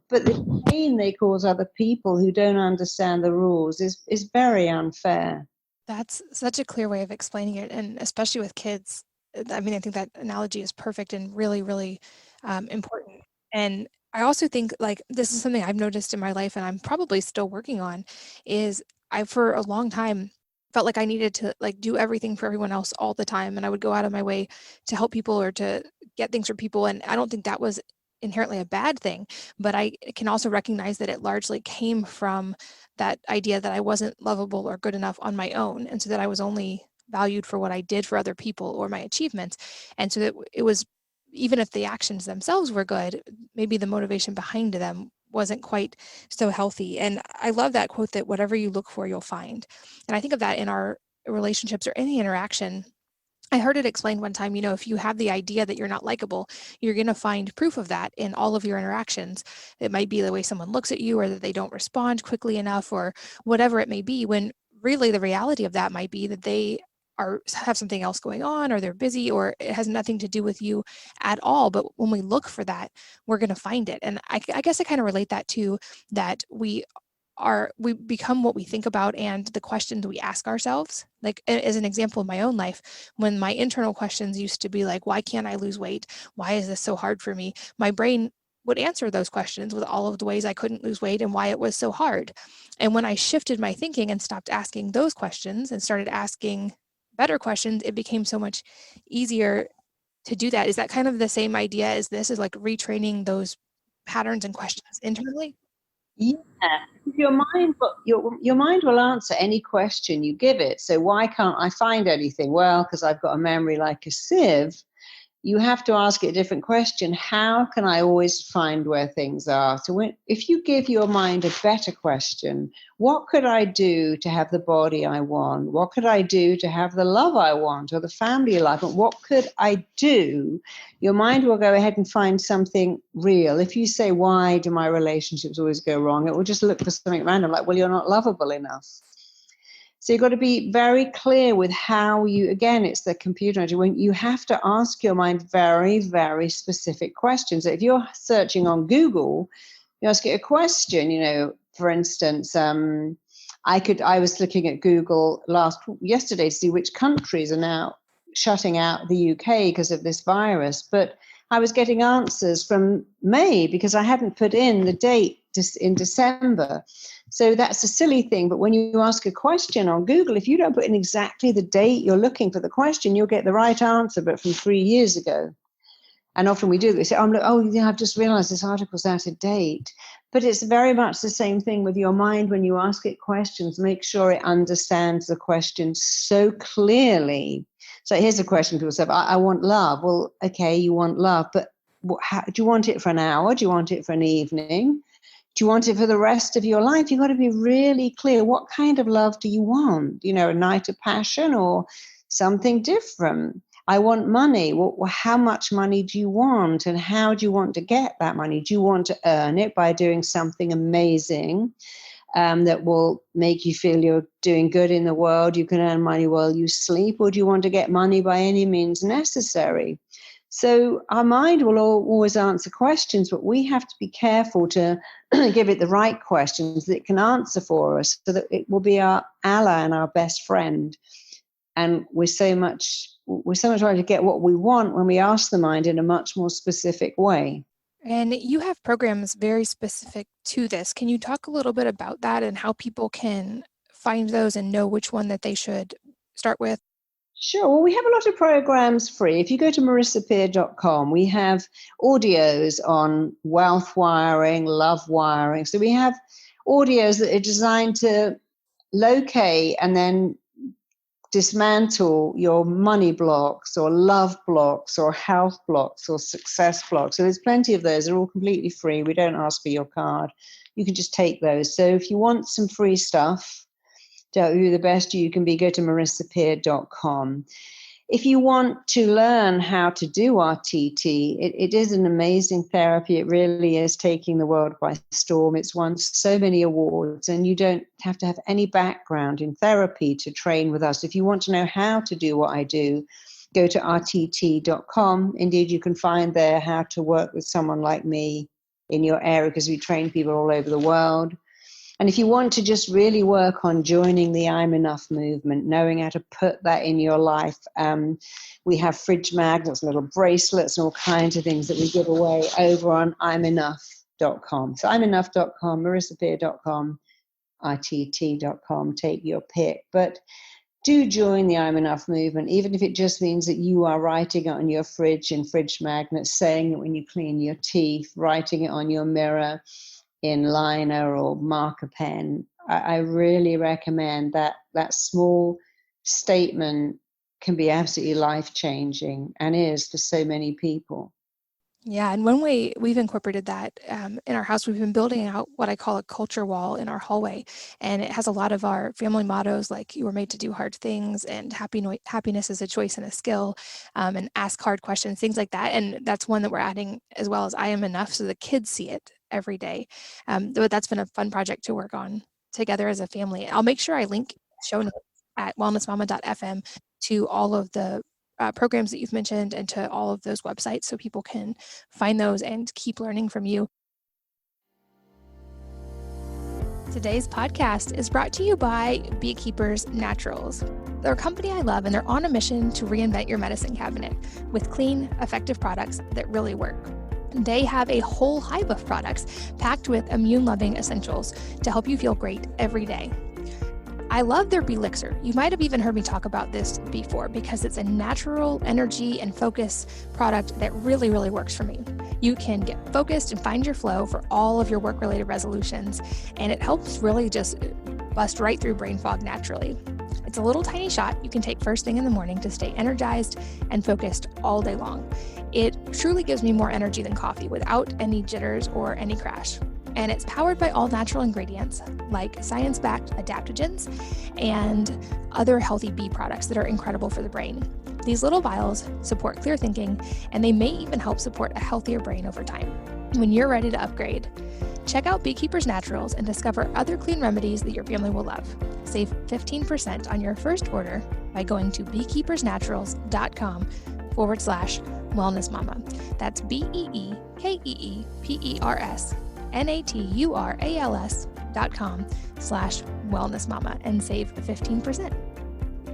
But the pain they cause other people who don't understand the rules is very unfair. That's such a clear way of explaining it, and especially with kids. I mean, I think that analogy is perfect and really, really important. And I also think this is something I've noticed in my life and I'm probably still working on, is I, for a long time, felt like I needed to do everything for everyone else all the time. And I would go out of my way to help people or to get things for people. And I don't think that was inherently a bad thing, but I can also recognize that it largely came from that idea that I wasn't lovable or good enough on my own, and so that I was only valued for what I did for other people or my achievements. And so that it was, even if the actions themselves were good, maybe the motivation behind them wasn't quite so healthy. And I love that quote that whatever you look for, you'll find. And I think of that in our relationships or any interaction. I heard it explained one time, if you have the idea that you're not likable, you're going to find proof of that in all of your interactions. It might be the way someone looks at you, or that they don't respond quickly enough, or whatever it may be, when really the reality of that might be that they have something else going on, or they're busy, or it has nothing to do with you at all. But when we look for that, we're going to find it. And I guess I kind of relate that to that we become what we think about and the questions we ask ourselves. Like, as an example of my own life, when my internal questions used to be like, why can't I lose weight? Why is this so hard for me? My brain would answer those questions with all of the ways I couldn't lose weight and why it was so hard. And when I shifted my thinking and stopped asking those questions and started asking better questions, it became so much easier to do that. Is that kind of the same idea as this, is like retraining those patterns and questions internally? Yeah, your mind your mind will answer any question you give it. So why can't I find anything? Well, because I've got a memory like a sieve. You have to ask it a different question. How can I always find where things are? So if you give your mind a better question, what could I do to have the body I want? What could I do to have the love I want, or the family life? And what could I do? Your mind will go ahead and find something real. If you say, why do my relationships always go wrong? It will just look for something random, like, well, you're not lovable enough. So you've got to be very clear with how again, it's the computer. When you have to ask your mind very, very specific questions. If you're searching on Google, you ask it a question, for instance, I was looking at Google yesterday to see which countries are now shutting out the UK because of this virus. But I was getting answers from May because I hadn't put in the date in December. So that's a silly thing. But when you ask a question on Google, if you don't put in exactly the date you're looking for the question, you'll get the right answer, but from 3 years ago. And often we do. We say, I've just realized this article's out of date. But it's very much the same thing with your mind. When you ask it questions, make sure it understands the question so clearly. So here's a question people say, I want love. Well, okay, you want love, but do you want it for an hour? Do you want it for an evening? Do you want it for the rest of your life? You've got to be really clear. What kind of love do you want? A night of passion or something different? I want money. Well, how much money do you want? And how do you want to get that money? Do you want to earn it by doing something amazing that will make you feel you're doing good in the world? You can earn money while you sleep. Or do you want to get money by any means necessary? So our mind will always answer questions, but we have to be careful to give it the right questions that it can answer for us, so that it will be our ally and our best friend. And we're so much trying to get what we want when we ask the mind in a much more specific way. And you have programs very specific to this. Can you talk a little bit about that and how people can find those and know which one that they should start with? Sure. Well, we have a lot of programs free. If you go to marissapeer.com, we have audios on wealth wiring, love wiring. So we have audios that are designed to locate and then dismantle your money blocks or love blocks or health blocks or success blocks. So there's plenty of those. They're all completely free. We don't ask for your card. You can just take those. So if you want some free stuff to do the best you can be, go to marissapeer.com. If you want to learn how to do RTT, it is an amazing therapy. It really is taking the world by storm. It's won so many awards, and you don't have to have any background in therapy to train with us. If you want to know how to do what I do, go to rtt.com. Indeed, you can find there how to work with someone like me in your area, because we train people all over the world. And if you want to just really work on joining the I'm Enough movement, knowing how to put that in your life, we have fridge magnets, little bracelets, and all kinds of things that we give away over on I'mEnough.com. So I'mEnough.com, marissapeer.com, RTT.com, take your pick. But do join the I'm Enough movement, even if it just means that you are writing it on your fridge in fridge magnets, saying it when you clean your teeth, writing it on your mirror in liner or marker pen. I really recommend that. That small statement can be absolutely life-changing, and is for so many people. Yeah, and one way we've incorporated that in our house, we've been building out what I call a culture wall in our hallway. And it has a lot of our family mottos, like "you were made to do hard things," and "happiness is a choice and a skill," and "ask hard questions," things like that. And that's one that we're adding, as well as "I am enough," so the kids see it every day. But that's been a fun project to work on together as a family. I'll make sure I link show notes at wellnessmama.fm to all of the programs that you've mentioned and to all of those websites so people can find those and keep learning from you. Today's podcast is brought to you by Beekeepers Naturals. They're a company I love, and they're on a mission to reinvent your medicine cabinet with clean, effective products that really work. They have a whole hive of products packed with immune-loving essentials to help you feel great every day. I love their Belixir. You might have even heard me talk about this before because it's a natural energy and focus product that really, really works for me. You can get focused and find your flow for all of your work-related resolutions, and it helps really just bust right through brain fog naturally. It's a little tiny shot you can take first thing in the morning to stay energized and focused all day long. It truly gives me more energy than coffee without any jitters or any crash. And it's powered by all natural ingredients like science-backed adaptogens and other healthy bee products that are incredible for the brain. These little vials support clear thinking, and they may even help support a healthier brain over time. When you're ready to upgrade, check out Beekeepers Naturals and discover other clean remedies that your family will love. Save 15% on your first order by going to beekeepersnaturals.com/wellnessmama. That's BEEKEEPERSNATURALS.com/wellnessmama and save 15%.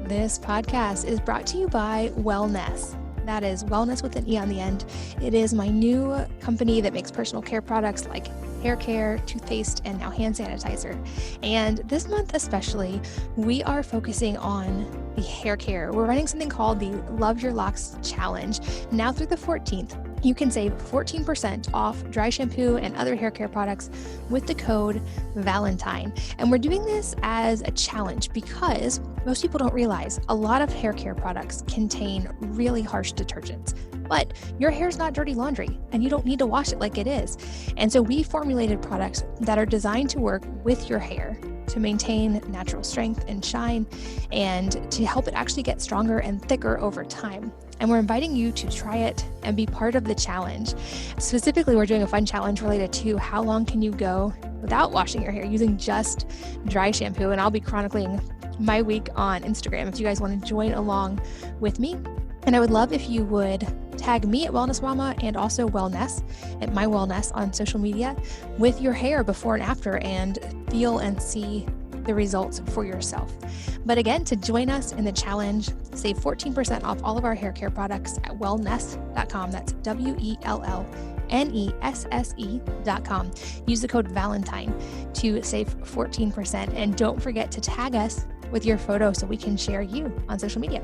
This podcast is brought to you by Wellness. That is wellness with an E on the end. It is my new company that makes personal care products like hair care, toothpaste, and now hand sanitizer. And this month especially, we are focusing on the hair care. We're running something called the Love Your Locks Challenge. Now through the 14th, you can save 14% off dry shampoo and other hair care products with the code Valentine. And we're doing this as a challenge because most people don't realize a lot of hair care products contain really harsh detergents. But your hair's not dirty laundry, and you don't need to wash it like it is. And so we formulated products that are designed to work with your hair to maintain natural strength and shine, and to help it actually get stronger and thicker over time. And we're inviting you to try it and be part of the challenge. Specifically, we're doing a fun challenge related to how long can you go without washing your hair using just dry shampoo. And I'll be chronicling my week on Instagram if you guys want to join along with me. And I would love if you would tag me at Wellness Mama and also Wellness at My Wellness on social media with your hair before and after, and feel and see the results for yourself. But again, to join us in the challenge, save 14% off all of our hair care products at wellness.com. That's WELLNESSE.com. Use the code Valentine to save 14%. And don't forget to tag us with your photo so we can share you on social media.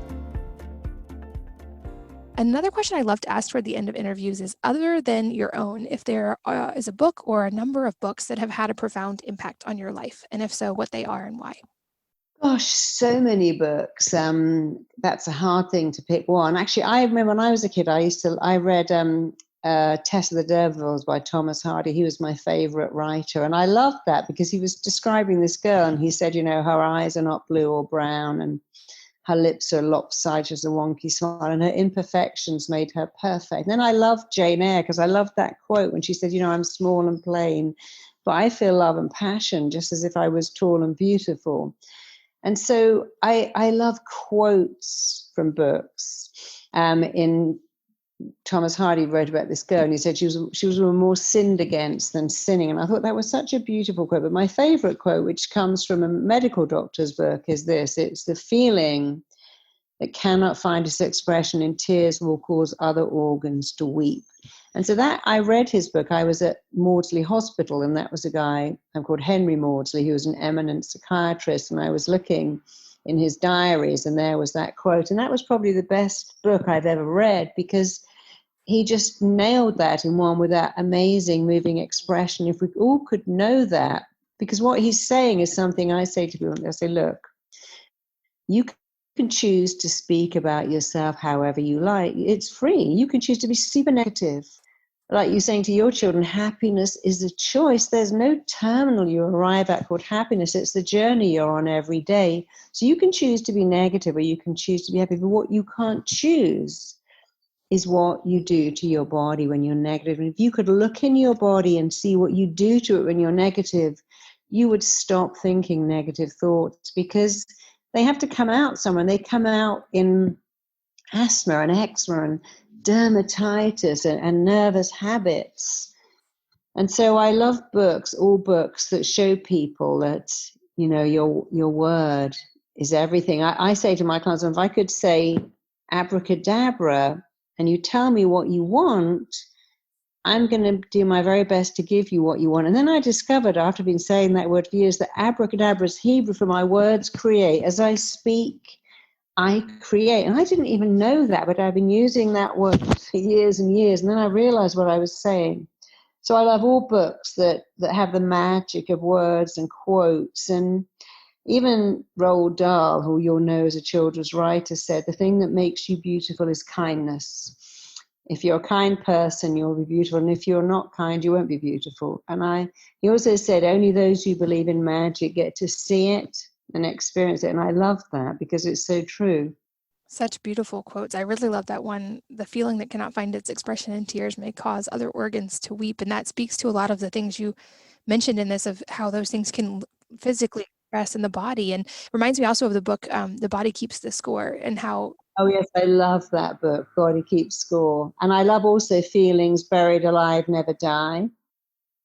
Another question I love to ask toward the end of interviews is, other than your own, if there is a book or a number of books that have had a profound impact on your life, and if so, what they are and why. Gosh, so many books. That's a hard thing to pick one. Actually, I remember when I was a kid, I read Test of the Devils by Thomas Hardy. He was my favorite writer. And I loved that because he was describing this girl, and he said, you know, her eyes are not blue or brown, and her lips are lopsided as a wonky smile, and her imperfections made her perfect. And then I loved Jane Eyre because I loved that quote when she said, you know, I'm small and plain, but I feel love and passion just as if I was tall and beautiful. And so I love quotes from books. In Thomas Hardy wrote about this girl, and he said she was more sinned against than sinning. And I thought that was such a beautiful quote. But my favorite quote, which comes from a medical doctor's book, is this: it's the feeling that cannot find its expression in tears will cause other organs to weep. And so that, I read his book. I was at Maudsley Hospital, and that was a guy called Henry Maudsley, who was an eminent psychiatrist. And I was looking in his diaries, and there was that quote. And that was probably the best book I've ever read, because he just nailed that in one with that amazing, moving expression. If we all could know that, because what he's saying is something I say to people. I say, look, you can choose to speak about yourself however you like. It's free. You can choose to be super negative. Like you're saying to your children, happiness is a choice. There's no terminal you arrive at called happiness. It's the journey you're on every day. So you can choose to be negative or you can choose to be happy. But what you can't choose is what you do to your body when you're negative. And if you could look in your body and see what you do to it when you're negative, you would stop thinking negative thoughts, because they have to come out somewhere. They come out in asthma and eczema and dermatitis and nervous habits. And so I love books, all books that show people that, you know, your word is everything. I say to my clients, if I could say abracadabra and you tell me what you want, I'm going to do my very best to give you what you want. And then I discovered, after been saying that word for years, that abracadabra is Hebrew for my words create. As I speak, I create. And I didn't even know that, but I've been using that word for years and years. And then I realized what I was saying. So I love all books that have the magic of words and quotes. And even Roald Dahl, who you'll know as a children's writer, said, the thing that makes you beautiful is kindness. If you're a kind person, you'll be beautiful. And if you're not kind, you won't be beautiful. And he also said, only those who believe in magic get to see it and experience it. And I love that because it's so true. Such beautiful quotes. I really love that one. The feeling that cannot find its expression in tears may cause other organs to weep. And that speaks to a lot of the things you mentioned in this, of how those things can physically express in the body. And reminds me also of the book, The Body Keeps the Score, and how... Oh, yes, I love that book, Body Keeps Score. And I love also Feelings Buried Alive Never Die.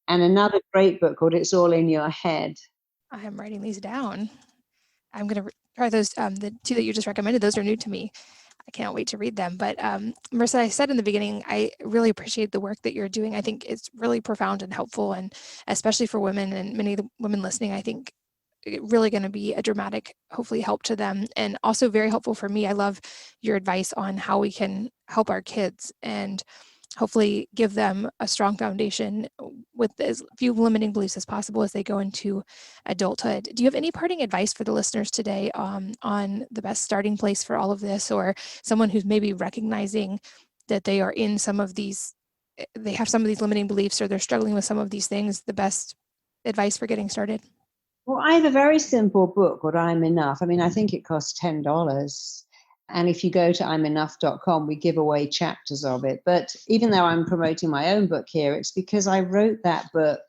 And another great book called It's All in Your Head. I am writing these down. I'm going to try those. The two that you just recommended, those are new to me. I can't wait to read them. But Marissa, I said in the beginning, I really appreciate the work that you're doing. I think it's really profound and helpful, and especially for women and many of the women listening, I think really going to be a dramatic, hopefully, help to them, and also very helpful for me. I love your advice on how we can help our kids and hopefully give them a strong foundation with as few limiting beliefs as possible as they go into adulthood. Do you have any parting advice for the listeners today on the best starting place for all of this, or someone who's maybe recognizing that they are in they have some of these limiting beliefs, or they're struggling with some of these things, the best advice for getting started? Well, I have a very simple book called I'm Enough. I mean, I think it costs $10. And if you go to I'mEnough.com, we give away chapters of it. But even though I'm promoting my own book here, it's because I wrote that book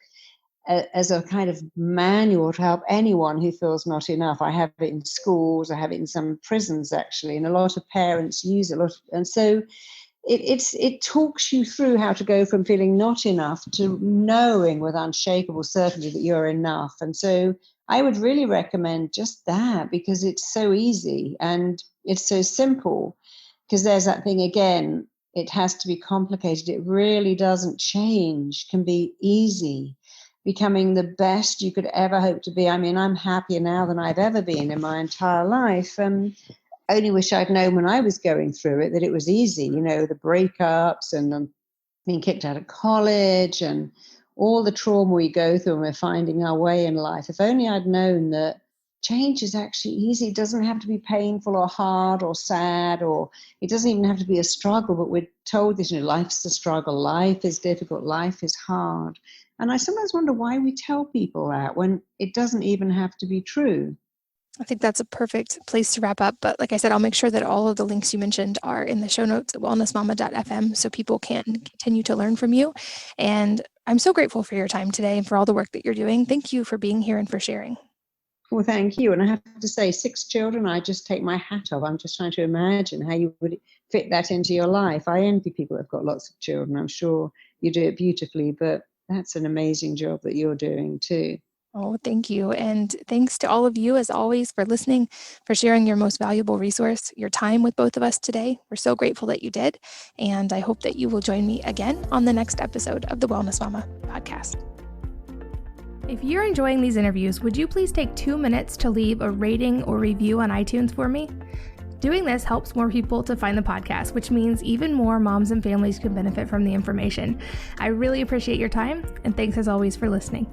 as a kind of manual to help anyone who feels not enough. I have it in schools, I have it in some prisons, actually, and a lot of parents use it. And so it talks you through how to go from feeling not enough to knowing with unshakable certainty that you're enough. And so I would really recommend just that, because it's so easy and it's so simple. Because there's that thing again, it has to be complicated. It really doesn't change, can be easy. Becoming the best you could ever hope to be. I mean, I'm happier now than I've ever been in my entire life. And only wish I'd known when I was going through it that it was easy, you know, the breakups and being kicked out of college and all the trauma we go through when we're finding our way in life. If only I'd known that change is actually easy. It doesn't have to be painful or hard or sad, or it doesn't even have to be a struggle, but we're told this, you know, life's a struggle, life is difficult, life is hard. And I sometimes wonder why we tell people that when it doesn't even have to be true. I think that's a perfect place to wrap up. But like I said, I'll make sure that all of the links you mentioned are in the show notes at wellnessmama.fm so people can continue to learn from you. And I'm so grateful for your time today and for all the work that you're doing. Thank you for being here and for sharing. Well, thank you. And I have to say, 6 children, I just take my hat off. I'm just trying to imagine how you would fit that into your life. I envy people who've got lots of children. I'm sure you do it beautifully, but that's an amazing job that you're doing too. Oh, thank you. And thanks to all of you, as always, for listening, for sharing your most valuable resource, your time with both of us today. We're so grateful that you did. And I hope that you will join me again on the next episode of the Wellness Mama podcast. If you're enjoying these interviews, would you please take 2 minutes to leave a rating or review on iTunes for me? Doing this helps more people to find the podcast, which means even more moms and families can benefit from the information. I really appreciate your time, and thanks as always for listening.